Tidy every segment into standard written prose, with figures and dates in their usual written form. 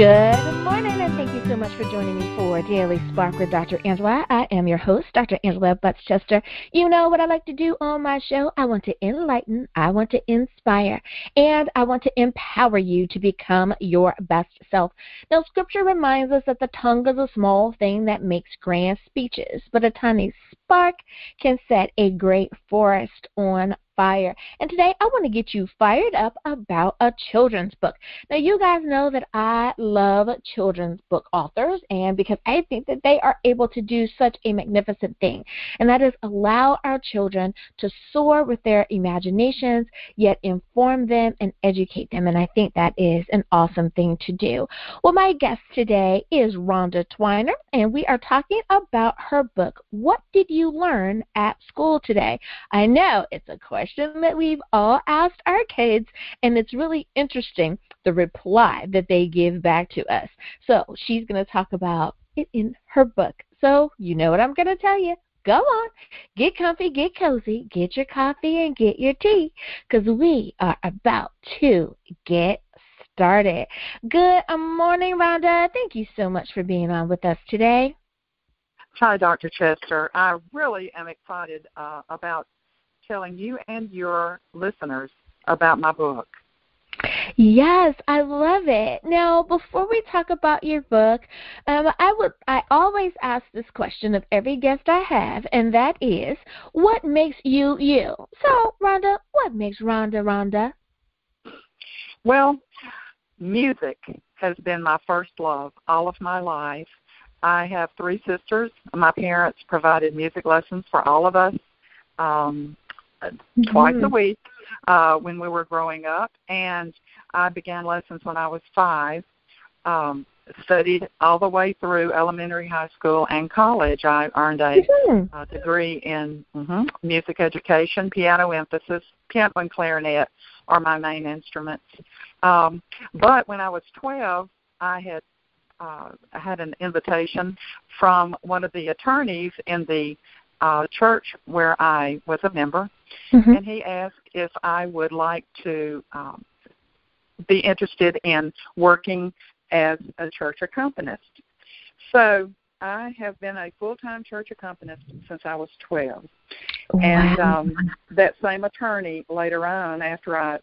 Good morning, and thank you so much for joining me for Daily Spark with Dr. Angela. I am your host, Dr. Angela Butts-Chester. You know what I like to do on my show. I want to enlighten, I want to inspire, and I want to empower you to become your best self. Now, Scripture reminds us that the tongue is a small thing that makes grand speeches, but a tiny spark can set a great forest on fire. And today I want to get you fired up about a children's book. Now, you guys know that I love children's book authors, and because I think that they are able to do such a magnificent thing, and that is allow our children to soar with their imaginations, yet inform them and educate them, and I think that is an awesome thing to do. Well, my guest today is Rhonda Twiner, and we are talking about her book, What Did You Learn at School Today? I know it's a question that we've all asked our kids, and it's really interesting the reply that they give back to us. So she's going to talk about it in her book. So you know what I'm going to tell you. Go on, get comfy, get cozy, get your coffee and get your tea, because we are about to get started. Good morning, Rhonda. Thank you so much for being on with us today. Hi, Dr. Chester. I really am excited about telling you and your listeners about my book. Yes, I love it. Now, before we talk about your book, I always ask this question of every guest I have, and that is, what makes you you? So, Rhonda, what makes Rhonda Rhonda? Well, music has been my first love all of my life. I have 3 sisters. My parents provided music lessons for all of us twice a week when we were growing up, and I began lessons when I was 5, studied all the way through elementary, high school, and college. I earned a degree in music education, piano emphasis. Piano and clarinet are my main instruments. But when I was 12, I had an invitation from one of the attorneys in the church where I was a member, and he asked if I would like to be interested in working as a church accompanist. So I have been a full-time church accompanist since I was 12. Wow. And that same attorney later on, after I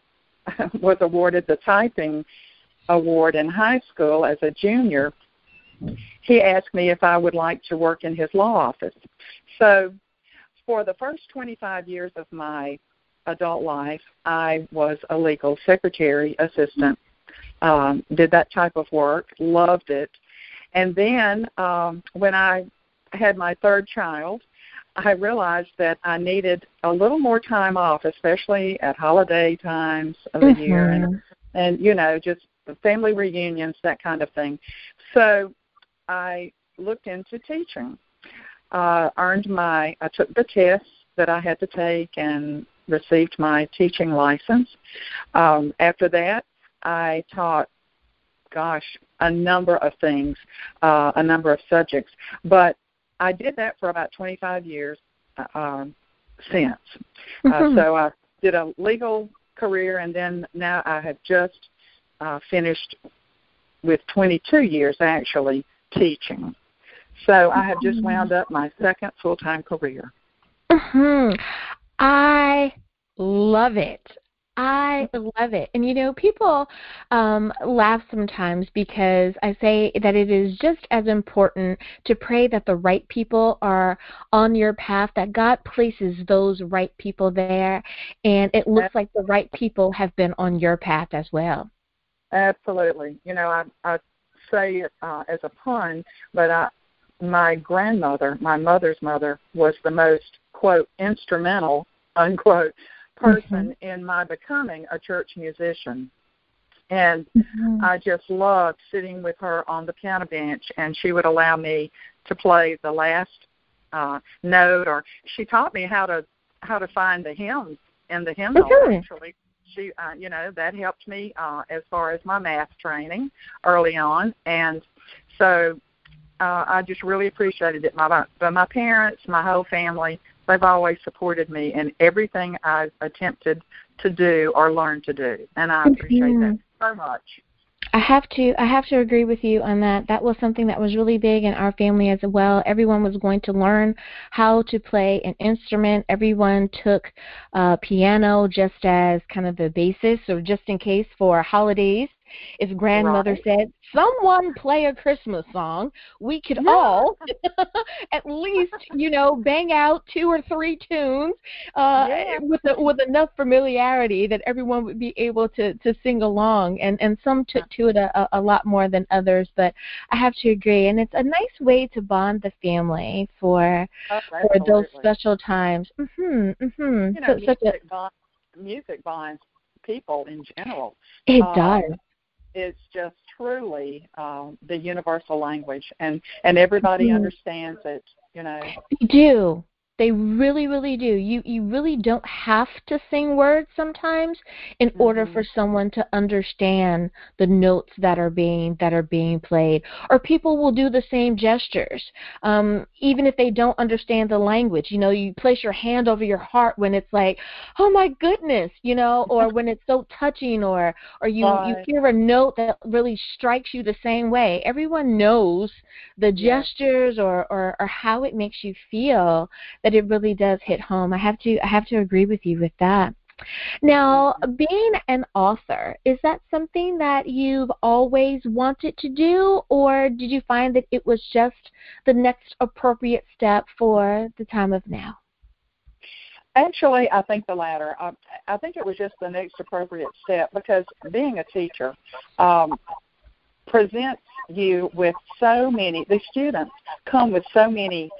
was awarded the typing award in high school as a junior, he asked me if I would like to work in his law office. So for the first 25 years of my adult life, I was a legal secretary assistant, did that type of work, loved it. And then when I had my 3rd child, I realized that I needed a little more time off, especially at holiday times of the year and, you know, just family reunions, that kind of thing. So I looked into teaching. I took the tests that I had to take and received my teaching license. After that, I taught, a number of things, a number of subjects. But I did that for about 25 years since. So I did a legal career, and then now I have just finished with 22 years, actually, teaching. So I have just wound up my 2nd full-time career. I love it. I love it. And, you know, people laugh sometimes because I say that it is just as important to pray that the right people are on your path, that God places those right people there, and it looks like the right people have been on your path as well. Absolutely. You know, I say it as a pun, but my grandmother, my mother's mother, was the most, quote, instrumental, unquote, person in my becoming a church musician. And I just loved sitting with her on the piano bench, and she would allow me to play the last note, or she taught me how to find the hymns in the hymnal, actually. She, you know, that helped me as far as my math training early on. And so I just really appreciated it. My parents, my whole family, they've always supported me in everything I've attempted to do or learn to do. And I appreciate that so much. I have to agree with you on that. That was something that was really big in our family as well. Everyone was going to learn how to play an instrument. Everyone took piano just as kind of the basis, or just in case for holidays. If grandmother Right. said, "Someone play a Christmas song," we could Yeah. all at least, bang out 2 or 3 tunes Yeah. with enough familiarity that everyone would be able to sing along. And some took to it a lot more than others. But I have to agree, and it's a nice way to bond the family Oh, for those absolutely. special times. You know, So such a music binds people in general. it Um, does. it's just truly the universal language, and everybody Mhm. understands it. You know. They do. They really, really do. You really don't have to sing words sometimes in order Hmm. for someone to understand the notes that are being played. Or people will do the same gestures, even if they don't understand the language. You place your hand over your heart when it's like, oh my goodness, or when it's so touching, or you Right. hear a note that really strikes you the same way. Everyone knows the Yes. gestures or how it makes you feel, that it really does hit home. I have to agree with you with that. Now, Hmm. being an author, is that something that you've always wanted to do, or did you find that it was just the next appropriate step for the time of now? Actually, I think the latter. I think it was just the next appropriate step because being a teacher presents you with so many. The students come with so many.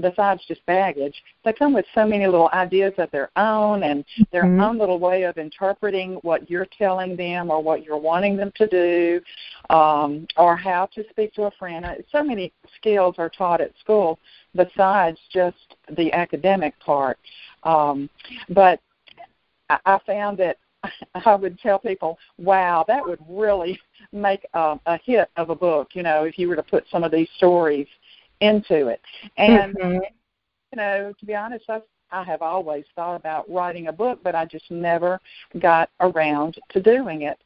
Besides just baggage, they come with so many little ideas of their own and their Hmm. own little way of interpreting what you're telling them or what you're wanting them to do, or how to speak to a friend. So many skills are taught at school besides just the academic part. But I found that I would tell people, wow, that would really make a hit of a book, if you were to put some of these stories into it. And, Hmm. to be honest, I have always thought about writing a book, but I just never got around to doing it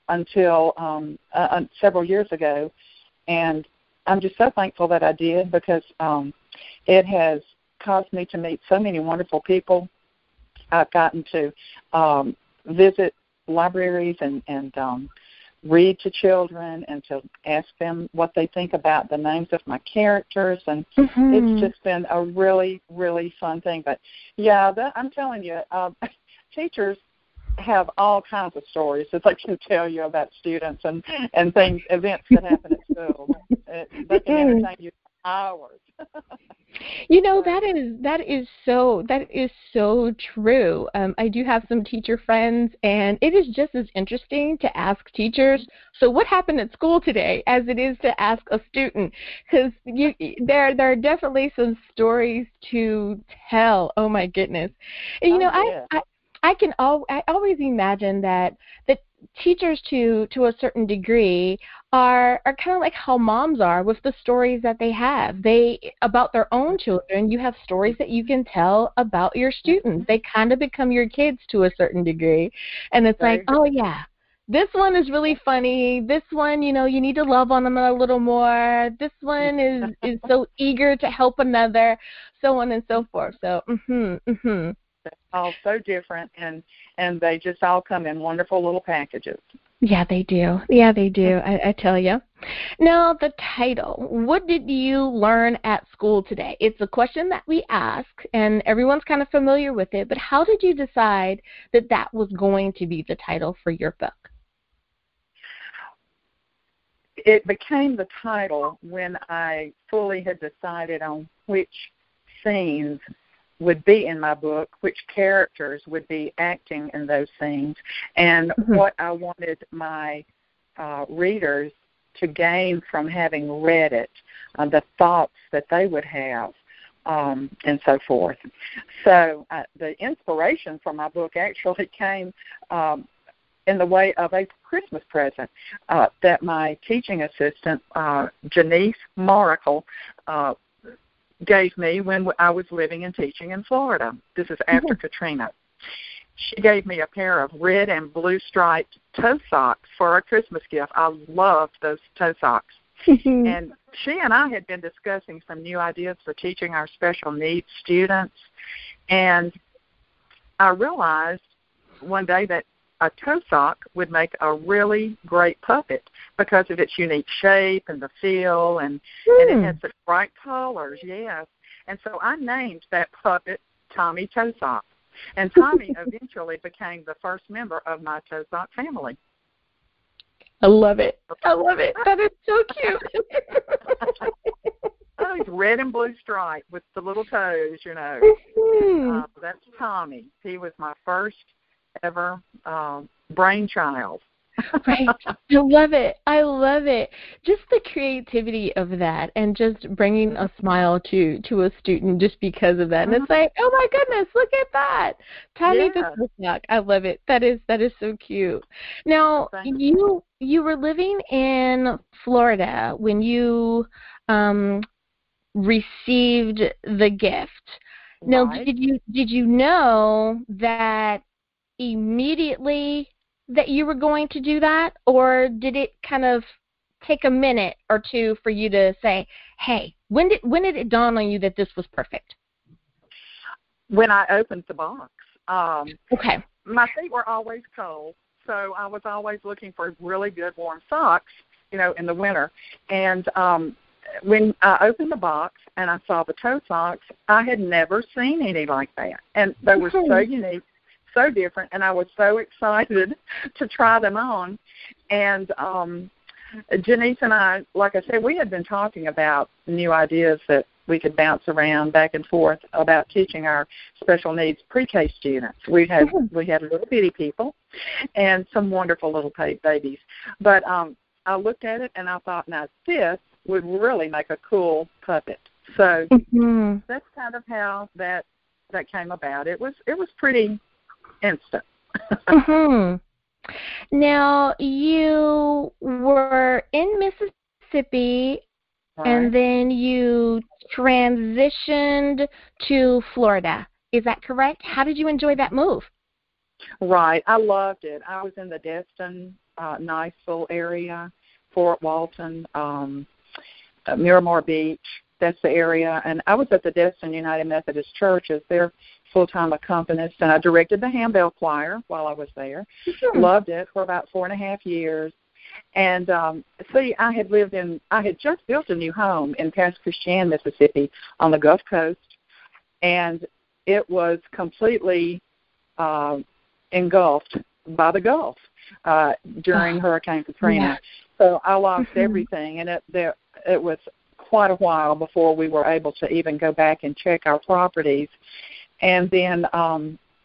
until several years ago. And I'm just so thankful that I did because it has caused me to meet so many wonderful people. I've gotten to visit libraries and read to children and to ask them what they think about the names of my characters, and it's Hmm. just been a really, really fun thing. But yeah, I'm telling you, teachers have all kinds of stories that they can tell you about students and things, events that happen at school. They can entertain you for hours. So, that is so true. I do have some teacher friends, and it is just as interesting to ask teachers, "So what happened at school today?" as it is to ask a student, because there are definitely some stories to tell. Oh my goodness. And, oh yeah, I always imagine that teachers to a certain degree are kind of like how moms are with the stories that they have. They about their own children, you have stories that you can tell about your students. They kind of become your kids to a certain degree. And it's there like, you go. "Oh yeah, this one is really funny. This one, you need to love on them a little more. This one is so eager to help another," so on and so forth. So, All so different, and they just all come in wonderful little packages. Yeah, they do. Yeah, they do. I tell you. Now, the title. What did you learn at school today? It's a question that we ask, and everyone's kind of familiar with it. But how did you decide that that was going to be the title for your book? It became the title when I fully had decided on which scenes would be in my book, which characters would be acting in those scenes, and Hmm. what I wanted my readers to gain from having read it, the thoughts that they would have, and so forth. So the inspiration for my book actually came in the way of a Christmas present that my teaching assistant, Janice Moracle, gave me when I was living and teaching in Florida. This is after Hmm. Katrina. she gave me a pair of red and blue striped toe socks for a Christmas gift. I loved those toe socks. And she and I had been discussing some new ideas for teaching our special needs students. And I realized one day that a toe sock would make a really great puppet because of its unique shape and the feel, and it had such bright colors, yes. And so I named that puppet Tommy Toe Sock. And Tommy eventually became the first member of my toe sock family. I love it. I love it. That is so cute. Oh, he's red and blue striped with the little toes, you know. And, that's Tommy. He was my first ever brainchild. Right. I love it. I love it. Just the creativity of that, and just bringing a smile to a student just because of that. And it's like, oh my goodness, look at that, Tommy the Toe Sock. I love it. That is so cute. Now, you were living in Florida when you received the gift. Now, did you know that immediately that you were going to do that, or did it kind of take a minute or two for you to say, hey, when did it dawn on you that this was perfect? When I opened the box. Okay. My feet were always cold, so I was always looking for really good warm socks, you know, in the winter. And when I opened the box and I saw the toe socks, I had never seen any like that. And they were so unique, so different, and I was so excited to try them on. And Janice and I, like I said, we had been talking about new ideas that we could bounce around back and forth about teaching our special needs pre-K students. We had little bitty people and some wonderful little babies. But I looked at it and I thought, now this would really make a cool puppet. So that's kind of how that came about. It was pretty instant. Now, you were in Mississippi, and then you transitioned to Florida. Is that correct? How did you enjoy that move? Right. I loved it. I was in the Destin, Niceville area, Fort Walton, Miramar Beach. That's the area. And I was at the Destin United Methodist Church as their full-time accompanist, and I directed the handbell choir while I was there. Loved it for about 4.5 years. And I had just built a new home in Pass Christian, Mississippi, on the Gulf Coast, and it was completely engulfed by the Gulf during Hurricane Katrina. So I lost everything, and it was quite a while before we were able to even go back and check our properties, and then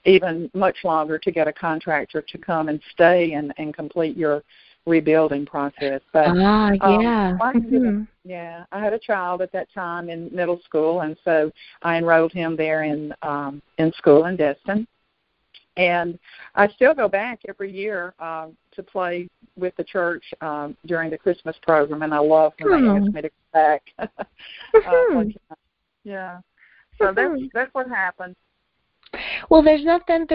even much longer to get a contractor to come and stay and complete your rebuilding process. But I had a child at that time in middle school, and so I enrolled him there in school in Destin. And I still go back every year to play with the church during the Christmas program, and I love when they ask me to come back. So that's what happened. Well, there's nothing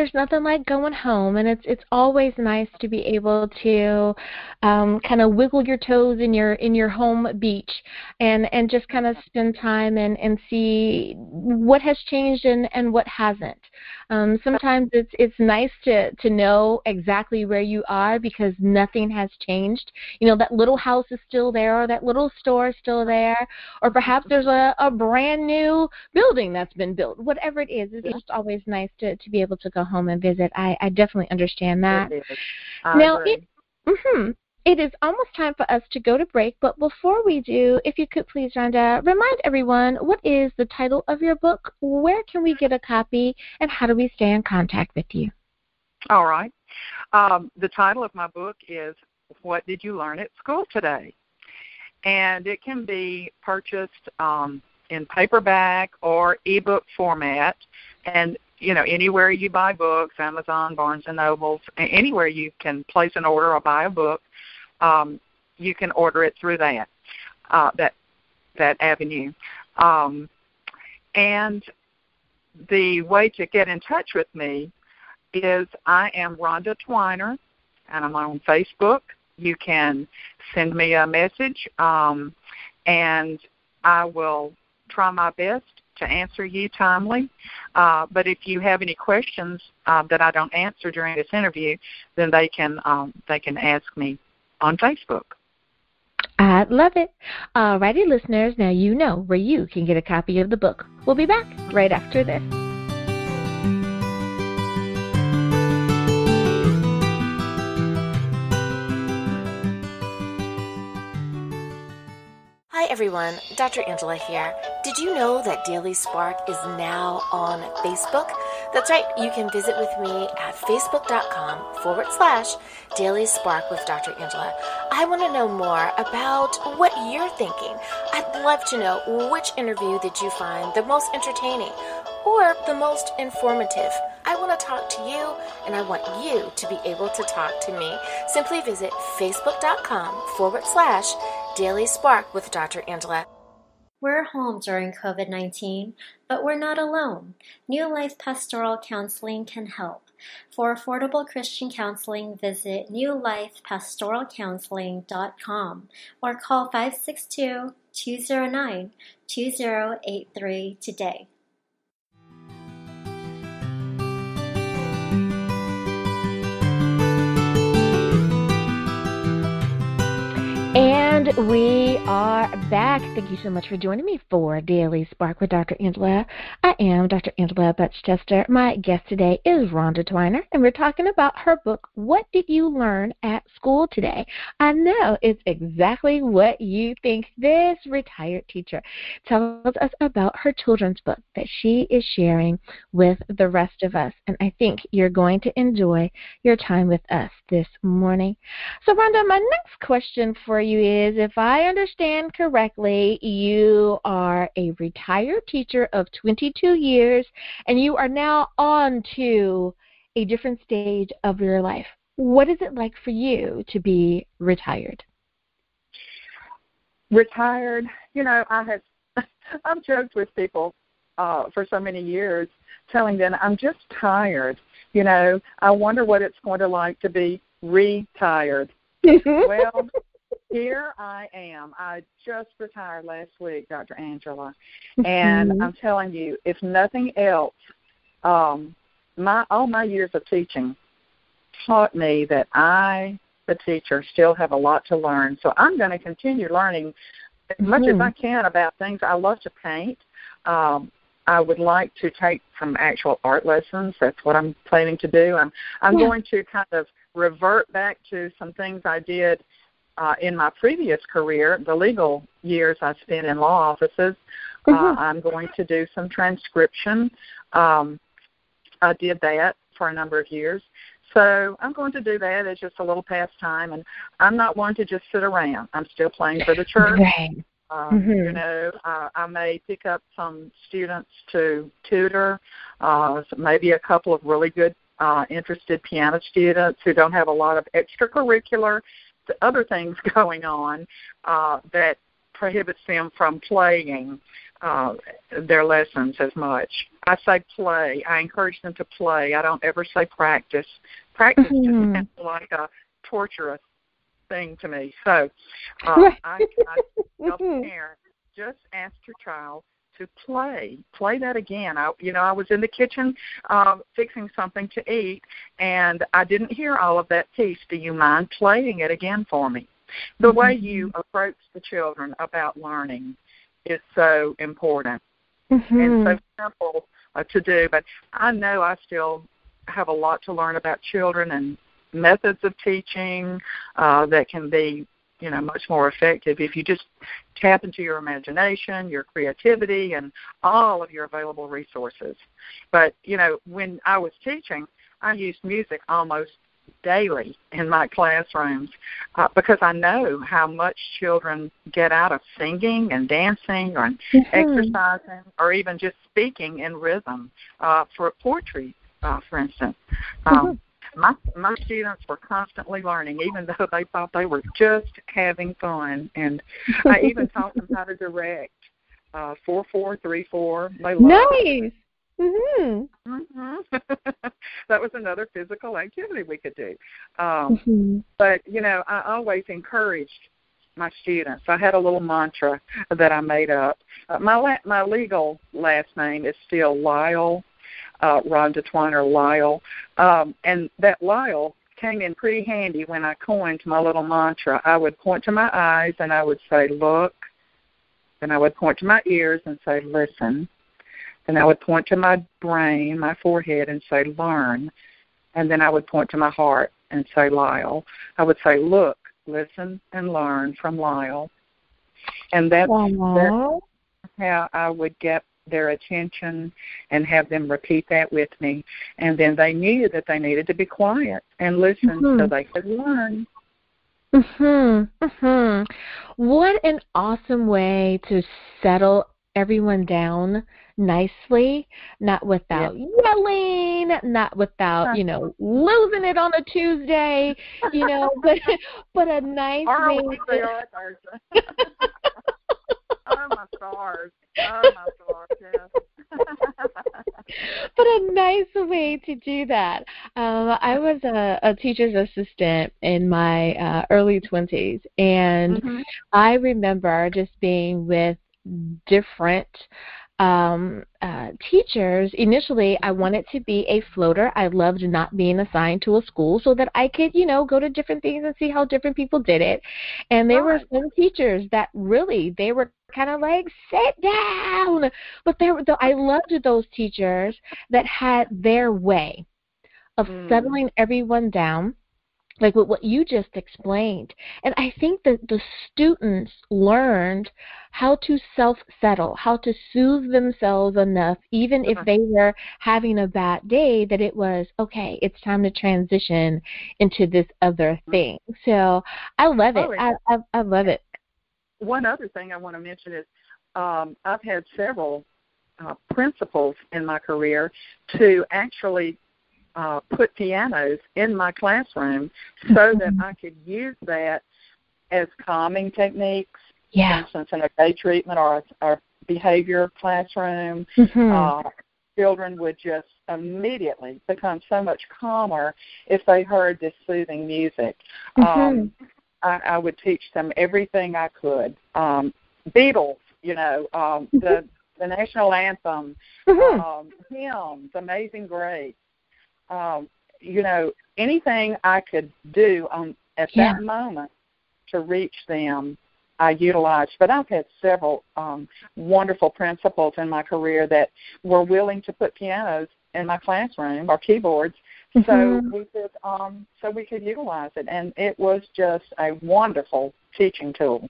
like going home, and it's always nice to be able to kind of wiggle your toes in your home beach and just kind of spend time and see what has changed and what hasn't. Sometimes it's nice to know exactly where you are because nothing has changed. You know, that little house is still there, or that little store is still there, or perhaps there's a brand new building that's been built. Whatever it is, it's just always nice to be able to go home and visit. I definitely understand that. Now, it is almost time for us to go to break, but before we do, if you could please, Rhonda, remind everyone, what is the title of your book, where can we get a copy, and how do we stay in contact with you? All right. The title of my book is What Did You Learn at School Today? And it can be purchased in paperback or ebook format, and anywhere you buy books, Amazon, Barnes & Nobles, anywhere you can place an order or buy a book, you can order it through that avenue. And the way to get in touch with me is I am Rhonda Twiner, and I'm on Facebook. You can send me a message, and I will try my best to answer you timely. But if you have any questions that I don't answer during this interview, then they can ask me on Facebook. I love it. Alrighty, listeners, now you know where you can get a copy of the book. We'll be back right after this. Hi everyone, Dr. Angela here. Did you know that Daily Spark is now on Facebook? That's right, you can visit with me at facebook.com/Daily Spark with Dr. Angela. I want to know more about what you're thinking. I'd love to know which interview did you find the most entertaining or the most informative. I want to talk to you, and I want you to be able to talk to me. Simply visit facebook.com/Daily Spark with Dr. Angela. We're home during COVID-19, but we're not alone. New Life Pastoral Counseling can help. For affordable Christian counseling, visit newlifepastoralcounseling.com or call 562-209-2083 today. And we are back. Thank you so much for joining me for Daily Spark with Dr. Angela. I am Dr. Angela Butch-Chester. My guest today is Rhonda Twiner, and we're talking about her book, What Did You Learn at School Today? I know it's exactly what you think. This retired teacher tells us about her children's book that she is sharing with the rest of us, and I think you're going to enjoy your time with us this morning. So, Rhonda, my next question for you is, if I understand correctly, you are a retired teacher of 22 years, and you are now on to a different stage of your life. What is it like for you to be retired? Retired, I've joked with people for so many years, telling them I'm just tired. I wonder what it's going to like to be retired. Well, here I am. I just retired last week, Dr. Angela, and I'm telling you, if nothing else, all my years of teaching taught me that I, the teacher, still have a lot to learn. So I'm going to continue learning as much as I can about things. I love to paint. I would like to take some actual art lessons. That's what I'm planning to do. I'm going to kind of revert back to some things I did in my previous career, the legal years I spent in law offices. I'm going to do some transcription. I did that for a number of years. So I'm going to do that as just a little pastime, and I'm not one to just sit around. I'm still playing for the church. Right. I may pick up some students to tutor, maybe a couple of really good interested piano students who don't have a lot of extracurricular other things going on that prohibits them from playing their lessons as much. I say play. I encourage them to play. I don't ever say practice. Practice just sounds like a torturous thing to me. So I tell parents, just ask your child to play that again. I was in the kitchen fixing something to eat, and I didn't hear all of that piece. Do you mind playing it again for me? The way you approach the children about learning is so important and so simple to do. But I know I still have a lot to learn about children and methods of teaching that can be much more effective if you just tap into your imagination, your creativity, and all of your available resources. But, when I was teaching, I used music almost daily in my classrooms because I know how much children get out of singing and dancing or exercising or even just speaking in rhythm for poetry, for instance. My students were constantly learning, even though they thought they were just having fun. And I even taught them how to direct 4-4, 3-4. They loved it. that was another physical activity we could do. But, I always encouraged my students. I had a little mantra that I made up. My legal last name is still Lyle, Rhonda Twiner Lyle. And that Lyle came in pretty handy when I coined my little mantra. I would point to my eyes and I would say, look. Then I would point to my ears and say, listen. Then I would point to my brain, my forehead, and say, learn. And then I would point to my heart and say, Lyle. I would say, look, listen, and learn from Lyle. And that's how I would get their attention and have them repeat that with me. And then they knew that they needed to be quiet and listen so they could learn. What an awesome way to settle everyone down nicely, not without yelling, not without, losing it on a Tuesday, but a nice way. Oh, my stars. Yes. But a nice way to do that. I was a teacher's assistant in my early 20s, and I remember just being with different teachers. Initially, I wanted to be a floater. I loved not being assigned to a school so that I could, go to different things and see how different people did it. And there were some teachers that really, they were kind of like, sit down. But I loved those teachers that had their way of settling everyone down, like what you just explained. And I think that the students learned how to self-settle, how to soothe themselves enough, even if they were having a bad day, that it was, okay, it's time to transition into this other thing. So I love it. I love it. One other thing I want to mention is I've had several principals in my career to actually put pianos in my classroom so that I could use that as calming techniques. For instance, in a day treatment or a behavior classroom, children would just immediately become so much calmer if they heard this soothing music. I would teach them everything I could. Beatles, the national anthem, hymns, Amazing Grace. Anything I could do at that moment to reach them, I utilized. But I've had several wonderful principals in my career that were willing to put pianos in my classroom or keyboards so we could utilize it, and it was just a wonderful teaching tool.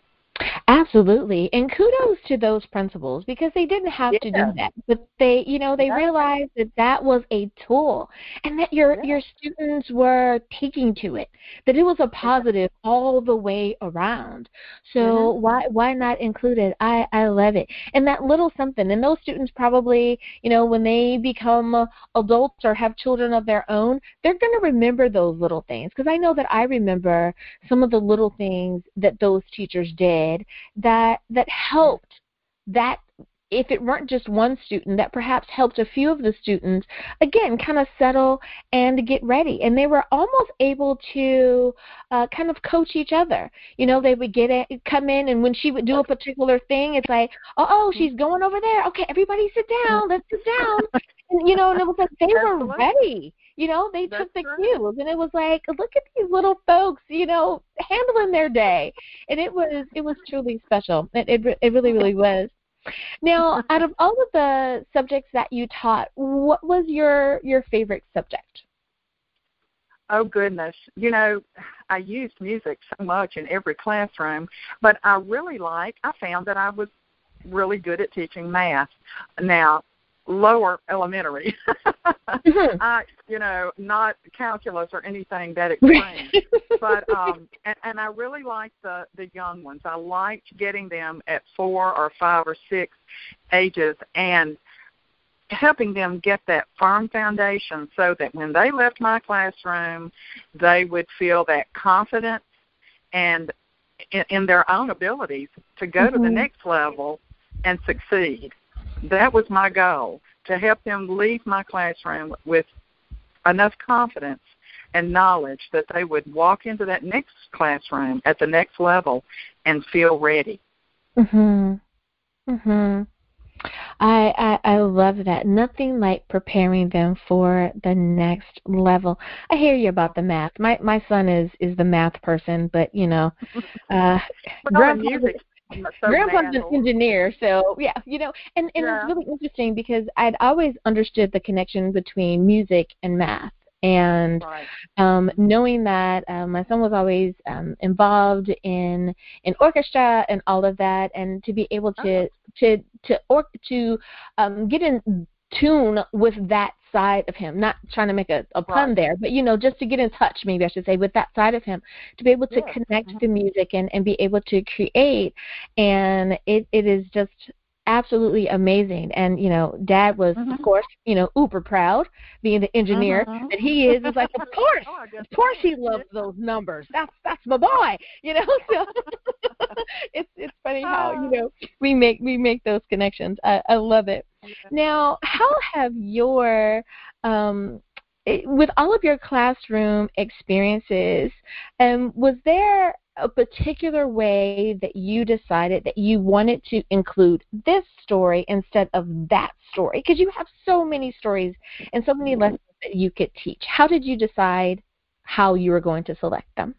Absolutely. And kudos to those principals, because they didn't have to do that. But they, they realized that was a tool, and that your students were taking to it, that it was a positive all the way around. So why not include it? I love it. And that little something, and those students probably, when they become adults or have children of their own, they're going to remember those little things, because I know that I remember some of the little things that those teachers did that helped, that if it weren't just one student, that perhaps helped a few of the students, again, kind of settle and get ready. And they were almost able to kind of coach each other. They would come in, and when she would do a particular thing, it's like, she's going over there. Okay, everybody sit down. Let's sit down. And, and it was like they were ready. They took the cues, and it was like, look at these little folks, handling their day. And it was truly special. It really, really was. Now, out of all of the subjects that you taught, what was your favorite subject? Oh, goodness. I used music so much in every classroom, but I found that I was really good at teaching math. Now, lower elementary, not calculus or anything that extreme, but and I really liked the young ones. I liked getting them at 4 or 5 or 6 ages and helping them get that firm foundation so that when they left my classroom, they would feel that confidence and in their own abilities to go to the next level and succeed. That was my goal, to help them leave my classroom with enough confidence and knowledge that they would walk into that next classroom at the next level and feel ready. Mhm. Mhm. I love that. Nothing like preparing them for the next level. I hear you about the math. My son is the math person, but uh, Well, in grandpa's music, so grandpa's math. an engineer, so yeah, and it's Yeah. really interesting because I'd always understood the connection between music and math. And Right. knowing that my son was always involved in orchestra and all of that, and to be able to get in tune with that side of him, not trying to make a pun Right. there, but just to get in touch, maybe I should say, with that side of him, to be able to Yes. connect the music and be able to create. And it is just absolutely amazing. And Dad was, of course, uber proud, being the engineer that he is. It's like, of course, Oh, I guess of course, so. he loves those numbers. That's my boy, So it's funny how we make those connections. I love it. Now, how have your with all of your classroom experiences, was there a particular way that you decided that you wanted to include this story instead of that story? Because you have so many stories and so many lessons that you could teach. How did you decide how you were going to select them?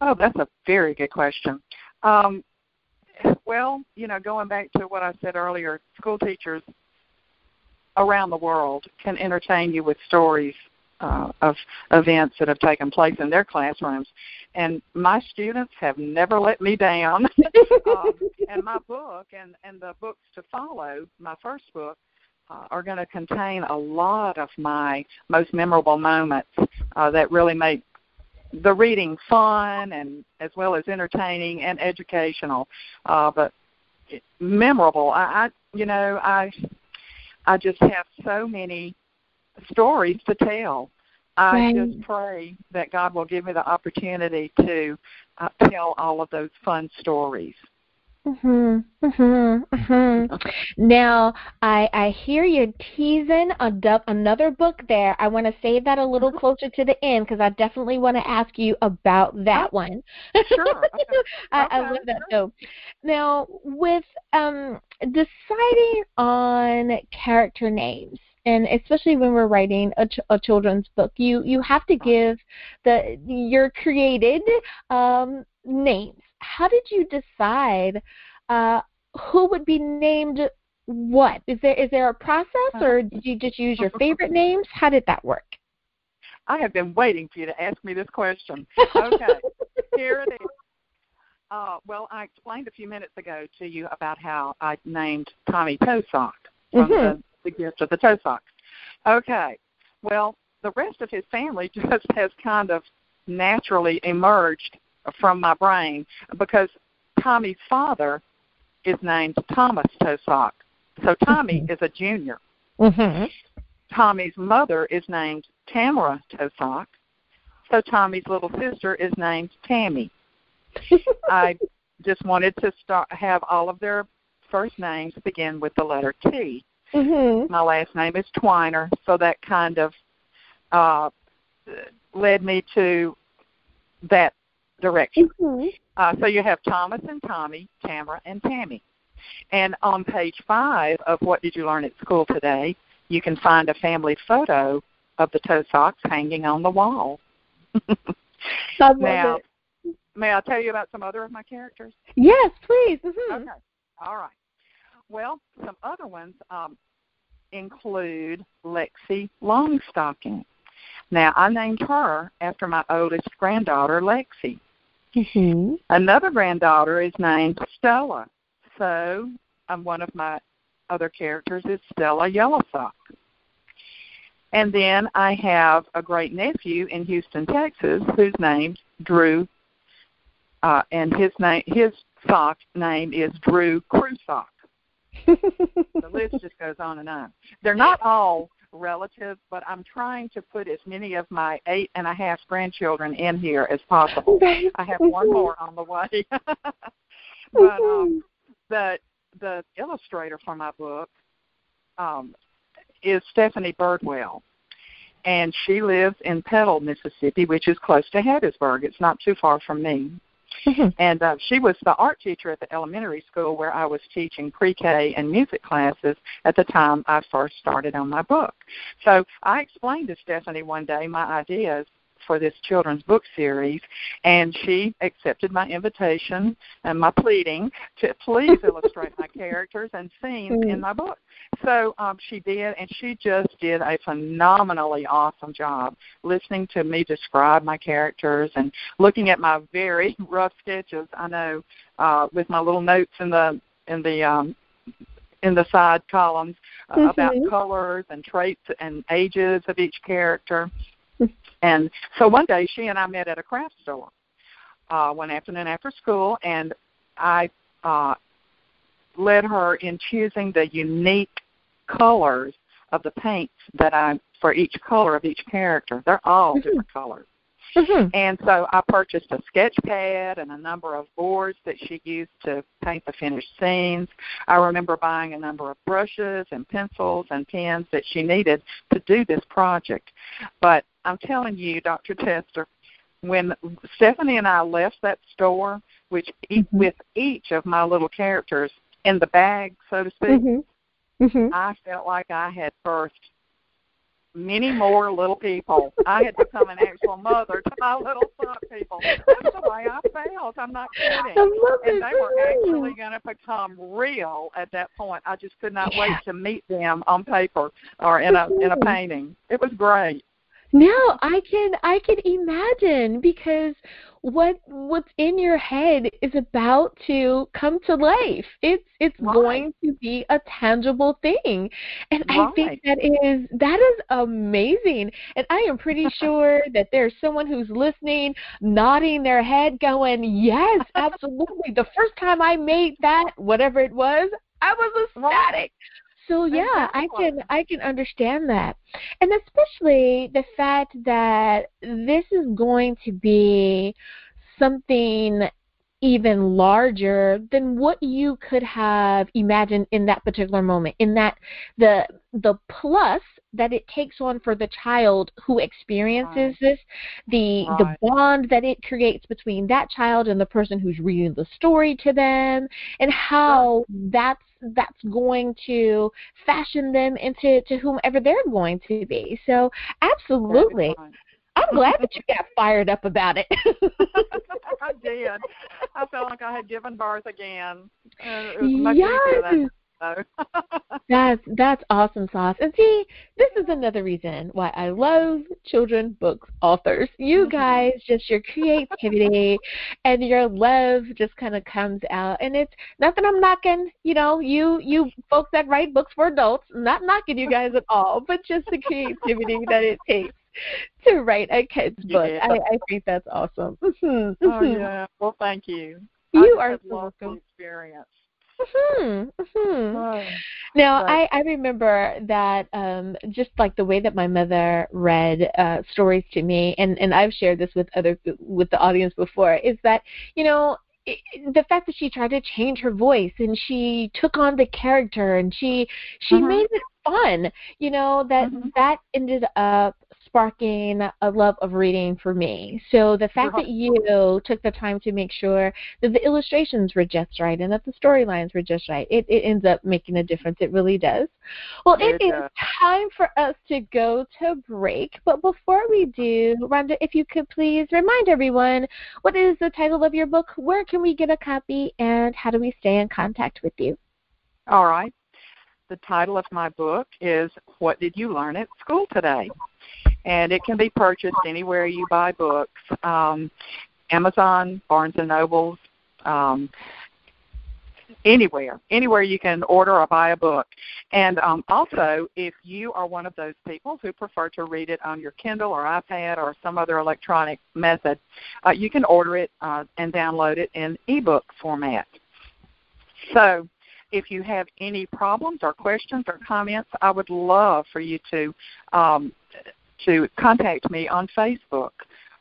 Oh, that's a very good question. Well, going back to what I said earlier, school teachers around the world can entertain you with stories of events that have taken place in their classrooms. And my students have never let me down. And my book and the books to follow, my first book, are going to contain a lot of my most memorable moments that really make the reading fun and as well as entertaining and educational, but memorable. I just have so many stories to tell. I just pray that God will give me the opportunity to tell all of those fun stories. Now, I hear you teasing another book there. I want to save that a little closer to the end because I definitely want to ask you about that one. Sure. Okay. I love that. So, now with deciding on character names, and especially when we're writing a children's book, you have to give your created names. How did you decide who would be named what? Is there a process, or did you just use your favorite names? How did that work? I have been waiting for you to ask me this question. Okay, here it is. Well, I explained a few minutes ago to you about how I named Tommy Toe Sock from the gift of the toe socks. Okay, well, the rest of his family just has kind of naturally emerged from my brain because Tommy's father is named Thomas Toe Sock. So Tommy is a junior. Tommy's mother is named Tamara Toe Sock. So Tommy's little sister is named Tammy. I just wanted to have all of their first names begin with the letter T. My last name is Twiner, so that kind of led me to that direction. So you have Thomas and Tommy, Tamara and Tammy. And on page 5 of What Did You Learn at School Today, you can find a family photo of the toe socks hanging on the wall. Now, may I tell you about some other of my characters? Yes, please. Okay. All right. Well, some other ones include Lexi Longstocking. Now, I named her after my oldest granddaughter, Lexi. Another granddaughter is named Stella. So one of my other characters is Stella Yellowsock. And then I have a great nephew in Houston, Texas, who's named Drew, and his sock name is Drew Crew Sock. The list just goes on and on. They're not all relative, but I'm trying to put as many of my 8.5 grandchildren in here as possible. I have one more on the way. But the illustrator for my book is Stephanie Birdwell. and she lives in Petal, Mississippi, which is close to Hattiesburg. It's not too far from me. Mm-hmm. And she was the art teacher at the elementary school where I was teaching pre-K and music classes at the time I first started on my book. So I explained to Stephanie one day my ideas for this children's book series, and she accepted my invitation and my pleading to please illustrate my characters and scenes in my book. So she did, and she just did a phenomenally awesome job listening to me describe my characters and looking at my very rough sketches. I know with my little notes in the side columns about colors and traits and ages of each character. And so one day she and I met at a craft store one afternoon after school, and I led her in choosing the unique colors of the paints for each color of each character. They're all different colors. Mm-hmm. And so I purchased a sketch pad and a number of boards that she used to paint the finished scenes. I remember buying a number of brushes and pencils and pens that she needed to do this project. But I'm telling you, Dr. Tester, when Stephanie and I left that store, with each of my little characters in the bag, so to speak, I felt like I had birthed many more little people. I had become an actual mother to my little sock people. That's the way I felt. I'm not kidding. And they were actually going to become real at that point. I just could not wait to meet them on paper or in a painting. It was great. No, I can imagine, because what's in your head is about to come to life. It's going to be a tangible thing, and I think that is amazing. And I am pretty sure that there's someone who's listening, nodding their head, going, "Yes, absolutely." The first time I made that, whatever it was, I was ecstatic. So yeah, I can understand that. And especially the fact that this is going to be something even larger than what you could have imagined in that particular moment, in that the plus that it takes on for the child who experiences this, the bond that it creates between that child and the person who's reading the story to them, and how that's going to fashion them into whomever they're going to be. So absolutely. I'm glad that you got fired up about it. I did. I felt like I had given birth again. It was much easier than That's awesome sauce. And see, this is another reason why I love children book authors. You guys, just your creativity and your love just kind of comes out. And it's not that I'm knocking, you folks that write books for adults, not knocking you guys at all, but just the creativity that it takes to write a kid's book. I think that's awesome. Oh, yeah. Well, thank you. You are so welcome. Experience. Now, I remember that just like the way that my mother read stories to me, and I've shared this with the audience before, is that, the fact that she tried to change her voice and she took on the character and she made it fun, that ended up sparking a love of reading for me. So the fact that you took the time to make sure that the illustrations were just right and that the storylines were just right, it ends up making a difference. It really does. Well, it is time for us to go to break. But before we do, Rhonda, if you could please remind everyone, what is the title of your book, where can we get a copy, and how do we stay in contact with you? All right. The title of my book is What Did You Learn at School Today? And it can be purchased anywhere you buy books, Amazon, Barnes & Nobles, anywhere you can order or buy a book. And also, if you are one of those people who prefer to read it on your Kindle or iPad or some other electronic method, you can order it and download it in ebook format. So if you have any problems or questions or comments, I would love for you to contact me on Facebook,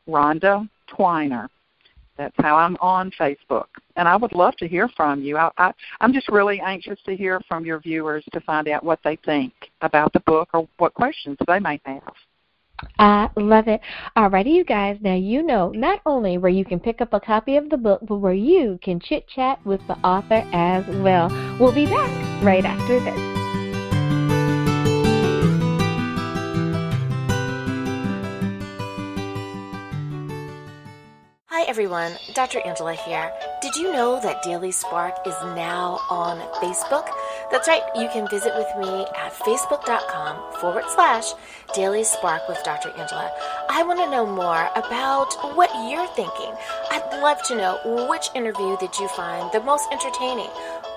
Rhonda Twiner. That's how I'm on Facebook. And I would love to hear from you. I'm just really anxious to hear from your viewers to find out what they think about the book or what questions they may have. I love it. Alrighty, you guys. Now you know not only where you can pick up a copy of the book, but where you can chit chat with the author as well. We'll be back right after this. Hi everyone, Dr. Angela here. Did you know that Daily Spark is now on Facebook? That's right, you can visit with me at facebook.com/Daily Spark with Dr. Angela. I want to know more about what you're thinking. I'd love to know which interview did you find the most entertaining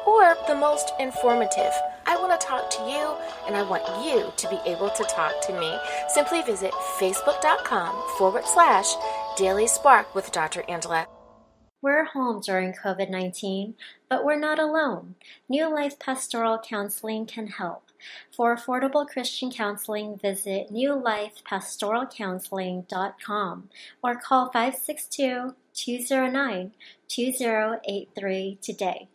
or the most informative. I want to talk to you, and I want you to be able to talk to me. Simply visit facebook.com/Daily Spark with Dr. Angela. We're home during COVID-19, but we're not alone. New Life Pastoral Counseling can help. For affordable Christian counseling, visit newlifepastoralcounseling.com or call 562-209-2083 today.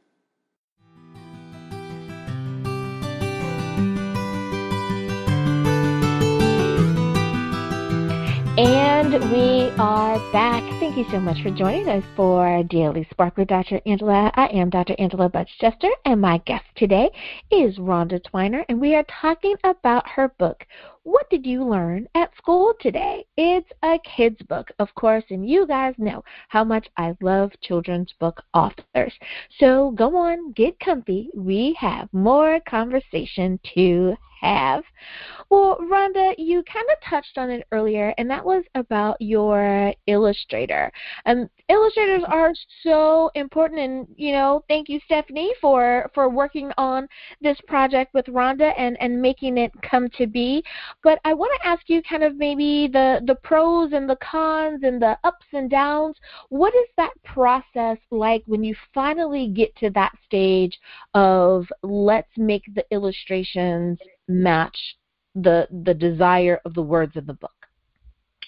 And we are back. Thank you so much for joining us for Daily Spark with Dr. Angela. I am Dr. Angela Butchester, and my guest today is Rhonda Twiner, and we are talking about her book, What Did You Learn at School Today? It's a kid's book, of course, and you guys know how much I love children's book authors. So go on, get comfy. We have more conversation to have. Well, Rhonda, you kind of touched on it earlier, and that was about your illustrator. Illustrators are so important, and, thank you, Stephanie, for working on this project with Rhonda and making it come to be. But I want to ask you kind of maybe the pros and the cons and the ups and downs. What is that process like when you finally get to that stage of let's make the illustrations match the desire of the words of the book?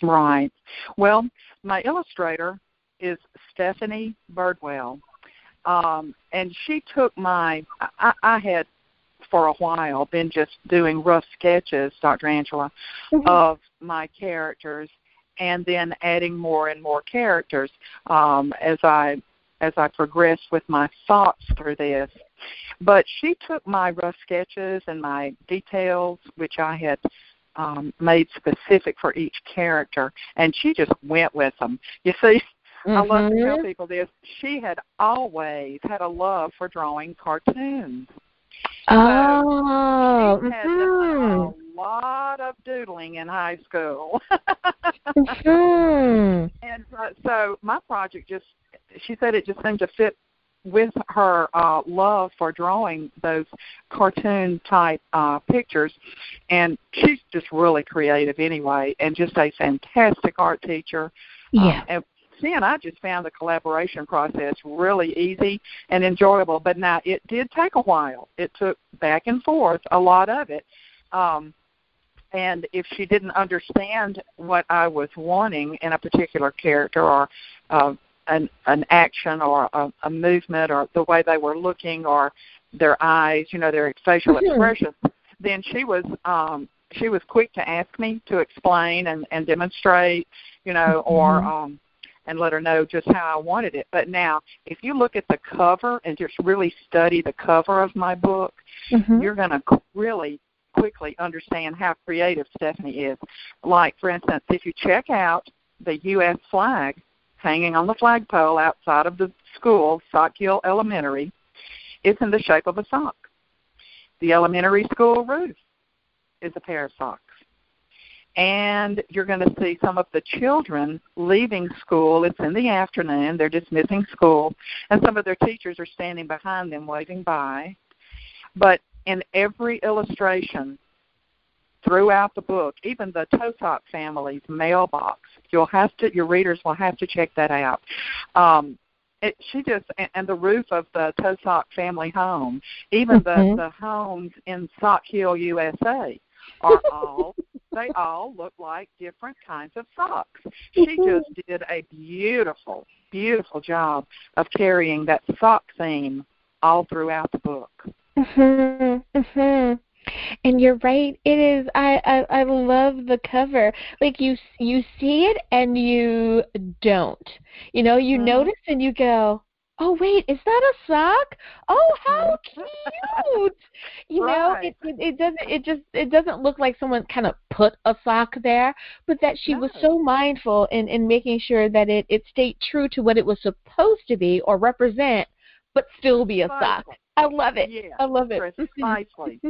Right. Well, my illustrator is Stephanie Birdwell, and she took I had for a while been just doing rough sketches, Dr. Angela, of my characters, and then adding more and more characters as I progressed with my thoughts through this. But she took my rough sketches and my details, which I had made specific for each character, and she just went with them. You see, I love to tell people this. She had always had a love for drawing cartoons. Oh, so she had done a lot of doodling in high school. And so my project she said it just seemed to fit with her love for drawing those cartoon-type pictures. And she's just really creative anyway, and just a fantastic art teacher. Yeah. And she and I just found the collaboration process really easy and enjoyable. But now it did take a while. It took back and forth, a lot of it. And if she didn't understand what I was wanting in a particular character or an action or a movement or the way they were looking or their eyes, their facial expressions, then she was quick to ask me to explain and demonstrate, or and let her know just how I wanted it. But now, if you look at the cover and just really study the cover of my book, you're going to really quickly understand how creative Stephanie is. Like, for instance, if you check out the U.S. flag hanging on the flagpole outside of the school, Sock Hill Elementary, it's in the shape of a sock. The elementary school roof is a pair of socks. And you're going to see some of the children leaving school. It's in the afternoon. They're dismissing school. And some of their teachers are standing behind them waving by. But in every illustration throughout the book, even the toe sock family's mailbox, your readers will have to check that out. And the roof of the toe sock family home, even the homes in Sock Hill, USA, they all look like different kinds of socks. She just did a beautiful, beautiful job of carrying that sock theme all throughout the book. And you're right. It is. I love the cover. Like you see it and you don't. You know, you Mhm. notice and you go, "Oh wait, is that a sock? Oh, how cute!" You know, Right. it doesn't look like someone kind of put a sock there, but that she was No. so mindful in making sure that it stayed true to what it was supposed to be or represent, but still be a sock. Precisely. I love it. Yeah. I love it. Precisely.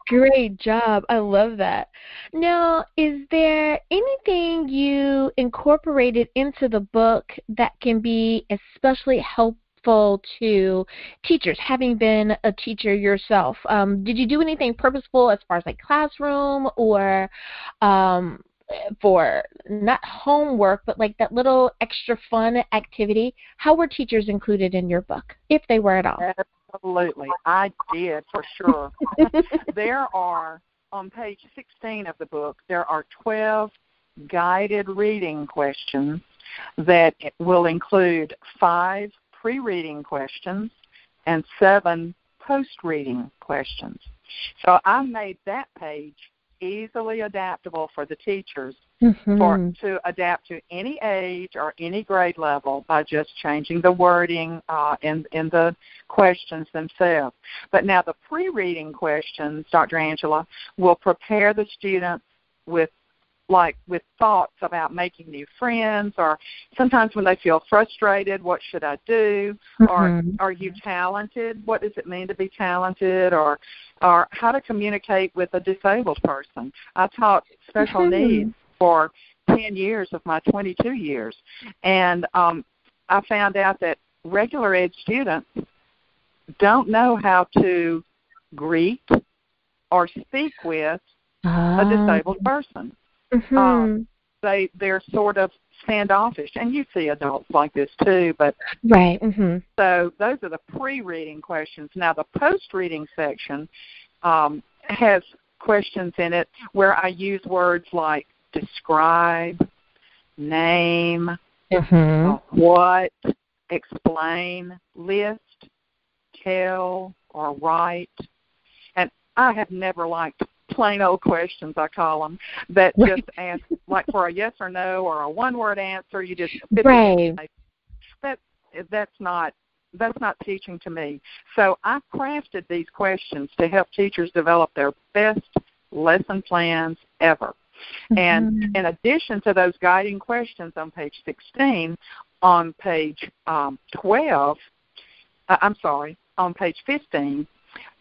Great job. I love that. Now, is there anything you incorporated into the book that can be especially helpful to teachers, having been a teacher yourself? Did you do anything purposeful as far as like classroom or um, for not homework, but like that little extra fun activity? How were teachers included in your book, if they were at all? Absolutely. I did, for sure. There are, on page 16 of the book, there are 12 guided reading questions that will include 5 pre-reading questions and 7 post-reading questions. So I made that page easily adaptable for the teachers to adapt to any age or any grade level by just changing the wording in the questions themselves. But now the pre-reading questions, Dr. Angela, will prepare the students with thoughts about making new friends, or sometimes when they feel frustrated, what should I do? Or are you talented? What does it mean to be talented? Or how to communicate with a disabled person. I taught special needs for 10 years of my 22 years, and I found out that regular ed students don't know how to greet or speak with a disabled person. They're sort of standoffish, and you see adults like this too. But right. So those are the pre-reading questions. Now the post-reading section has questions in it where I use words like describe, name, what, explain, list, tell, or write. And I have never liked plain old questions, I call them, that just ask like for a yes or no or a one-word answer. You just right. That's not teaching to me. So I crafted these questions to help teachers develop their best lesson plans ever. And in addition to those guiding questions on page 16, on page 12, on page 15,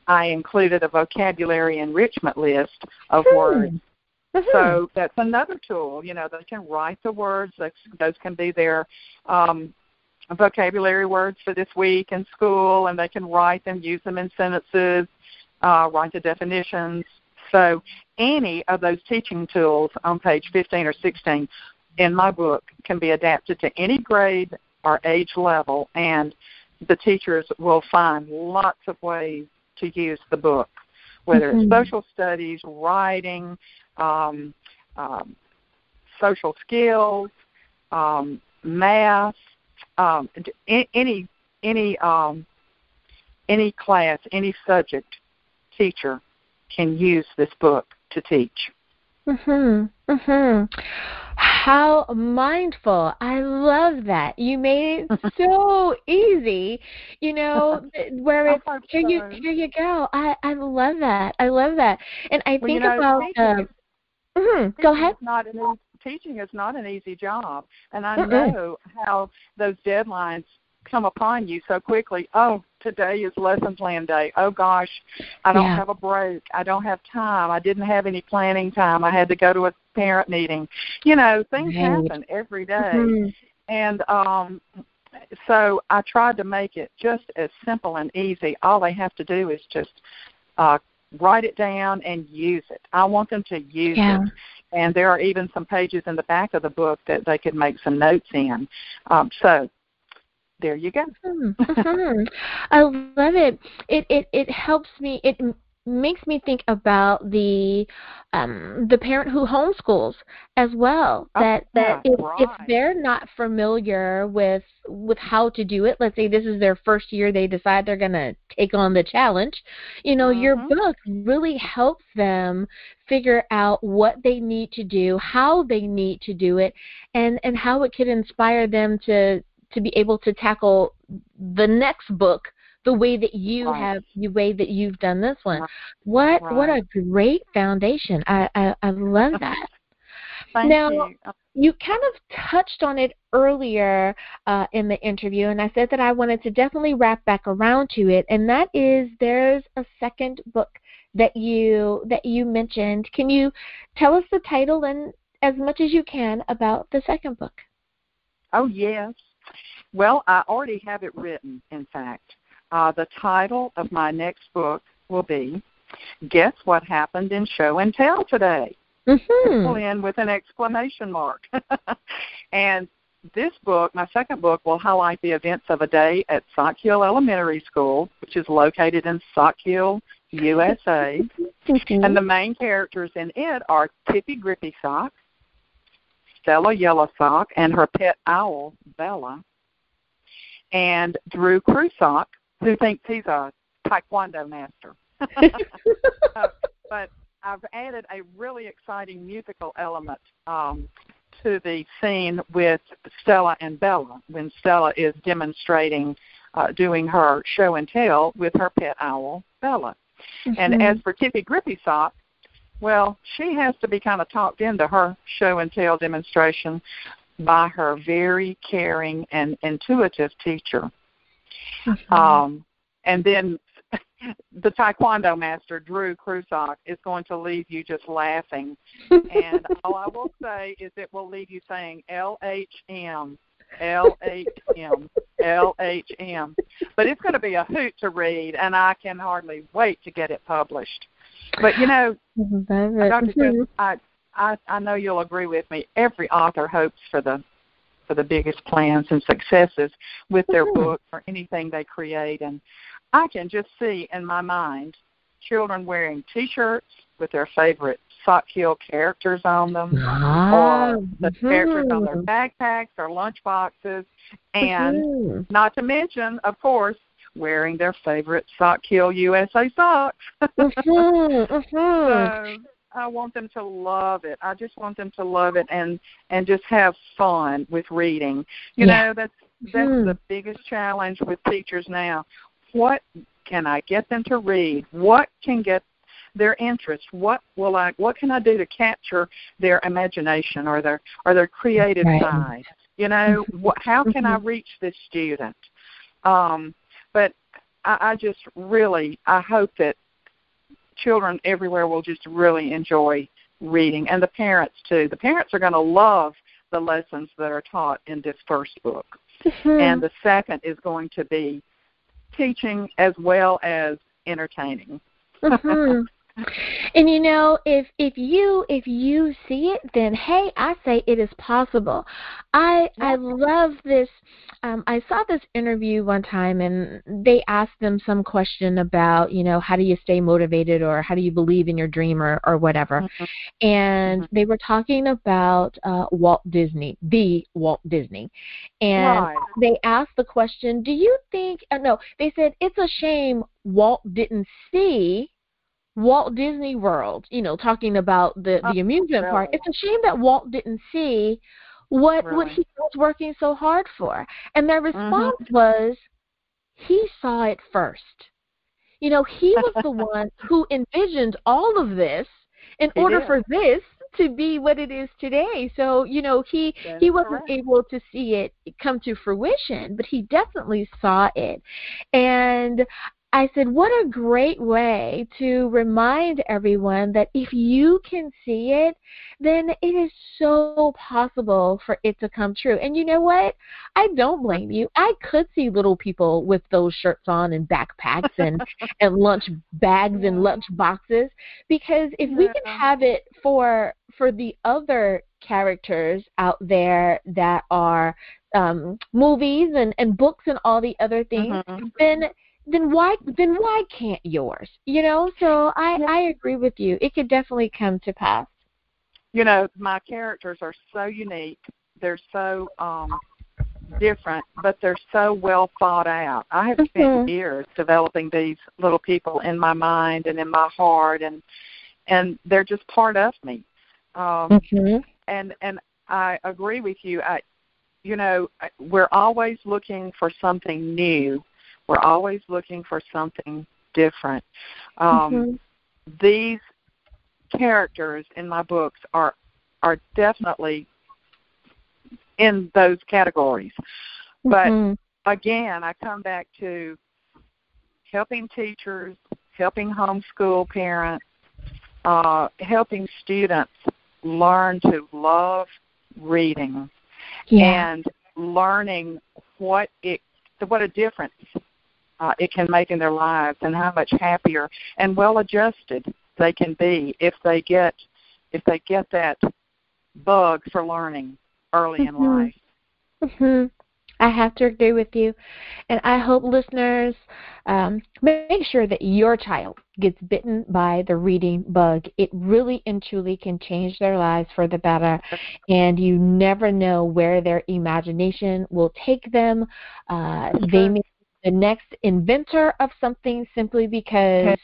I included a vocabulary enrichment list of words. So that's another tool. You know, they can write the words. Those can be their vocabulary words for this week in school, and they can write them, use them in sentences, write the definitions. So any of those teaching tools on page 15 or 16 in my book can be adapted to any grade or age level, and the teachers will find lots of ways to use the book, whether it's social studies, writing, social skills, math, any class, any subject teacher can use this book to teach. How mindful. I love that. You made it so easy, you know, where it's here you go. I love that. I love that. And I think about go ahead. Teaching is not an easy job, and I know how those deadlines come upon you so quickly. Oh, today is lesson plan day. Oh gosh, I don't have a break. I don't have time. I didn't have any planning time. I had to go to a parent meeting. You know, things happen every day. And so I tried to make it just as simple and easy. All they have to do is just write it down and use it. I want them to use it. And there are even some pages in the back of the book that they could make some notes in. So there you go. I love it. It helps me. makes me think about the parent who homeschools as well. That if they're not familiar with how to do it, let's say this is their first year, they decide they're going to take on the challenge. Your book really helps them figure out what they need to do, how they need to do it, and how it could inspire them to be able to tackle the next book the way that you have, the way that you've done this one. What a great foundation. I love that. Thank you. You kind of touched on it earlier in the interview, and I said that I wanted to definitely wrap back around to it, and that is there's a second book that you mentioned. Can you tell us the title and as much as you can about the second book? Oh, yes. Well, I already have it written, in fact. The title of my next book will be Guess What Happened in Show and Tell Today? Pull in with an exclamation mark. And this book, my second book, will highlight the events of a day at Sock Hill Elementary School, which is located in Sock Hill, USA. And the main characters in it are Tippy Grippy Sock, Stella Yellow Sock, and her pet owl, Bella, and Drew Crusock, who thinks he's a taekwondo master. But I've added a really exciting musical element to the scene with Stella and Bella when Stella is demonstrating, doing her show and tell with her pet owl, Bella. And as for Tippy Grippy Sock, well, she has to be kind of talked into her show and tell demonstration by her very caring and intuitive teacher. And then the taekwondo master, Drew Crusock, is going to leave you just laughing. And all I will say is it will leave you saying LHM, LHM, LHM. But it's going to be a hoot to read, and I can hardly wait to get it published. But, Dr. Smith, I know you'll agree with me. Every author hopes for the biggest plans and successes with their book or anything they create. And I can just see in my mind children wearing T-shirts with their favorite Sock Hill characters on them, or the characters on their backpacks or lunch boxes, and not to mention, of course, wearing their favorite Sock Hill USA socks. So I want them to love it. I just want them to love it and just have fun with reading. You know, that's the biggest challenge with teachers now. What can I get them to read? What can get their interest? What can I do to capture their imagination or their creative side? How can I reach this student? But I just really, I hope that children everywhere will just really enjoy reading, and the parents too. The parents are going to love the lessons that are taught in this first book. And the second is going to be teaching as well as entertaining. And if you see it, then hey, I say it is possible. I love this. I saw this interview one time, and they asked them some question about, how do you stay motivated, or how do you believe in your dream, or whatever. And they were talking about Walt Disney, and they asked the question, do you think? No, they said it's a shame Walt didn't see Walt Disney World, talking about the amusement park. It's a shame that Walt didn't see what he was working so hard for. And their response was, he saw it first. He was the one who envisioned all of this in order for this to be what it is today. So, he wasn't able to see it come to fruition, but he definitely saw it. And I said, what a great way to remind everyone that if you can see it, then it is so possible for it to come true. And you know what? I don't blame you. I could see little people with those shirts on and backpacks and lunch bags and lunch boxes, because if we can have it for the other characters out there that are movies and books and all the other things, then why can't yours? So I agree with you. It could definitely come to pass. My characters are so unique. They're so different, but they're so well thought out. I have spent years developing these little people in my mind and in my heart, and they're just part of me. And I agree with you. We're always looking for something new. We're always looking for something different. These characters in my books are definitely in those categories. But again, I come back to helping teachers, helping homeschool parents, helping students learn to love reading and learning what a difference it can make in their lives, and how much happier and well-adjusted they can be if they get that bug for learning early in life. I have to agree with you, and I hope listeners make sure that your child gets bitten by the reading bug. It really and truly can change their lives for the better, and you never know where their imagination will take them. They may be the next inventor of something simply because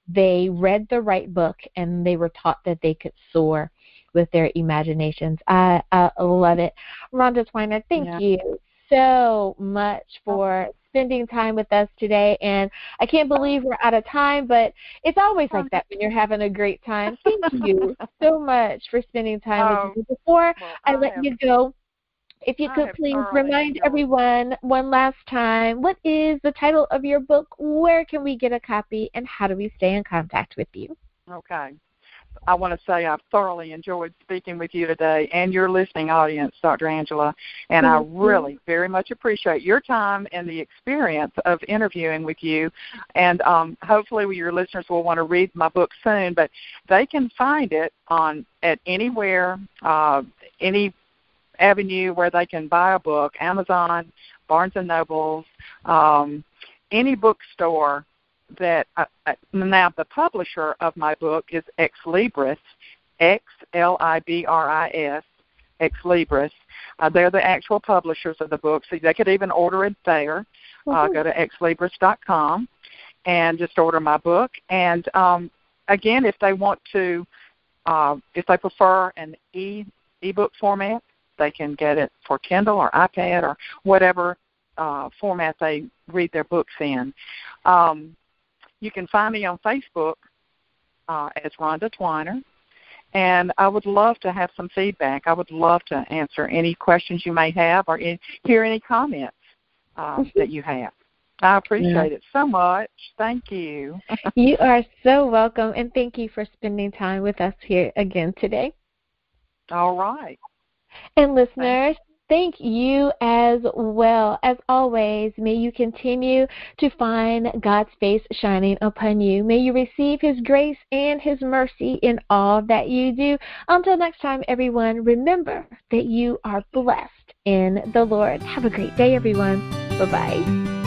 they read the right book and they were taught that they could soar with their imaginations. I love it. Rhonda Twiner, thank you so much for spending time with us today. And I can't believe we're out of time, but it's always like that when you're having a great time. Thank you so much for spending time with me. Before I let you go, if you could please remind everyone one last time, what is the title of your book, where can we get a copy, and how do we stay in contact with you? Okay. I want to say I've thoroughly enjoyed speaking with you today and your listening audience, Dr. Angela, and I really very much appreciate your time and the experience of interviewing with you. And hopefully your listeners will want to read my book soon, but they can find it at anywhere, any avenue where they can buy a book, Amazon, Barnes & Nobles, any bookstore. That now the publisher of my book is Ex Libris, Xlibris, Ex Libris. They're the actual publishers of the book, so they could even order it there. Go to xlibris.com and just order my book. And again, if they want to, if they prefer an ebook format, they can get it for Kindle or iPad or whatever format they read their books in. You can find me on Facebook as Rhonda Twiner, and I would love to have some feedback. I would love to answer any questions you may have or hear any comments that you have. I appreciate it so much. Thank you. You are so welcome, and thank you for spending time with us here again today. All right. And listeners, thank you as well. As always, may you continue to find God's face shining upon you. May you receive His grace and His mercy in all that you do. Until next time, everyone, remember that you are blessed in the Lord. Have a great day, everyone. Bye-bye.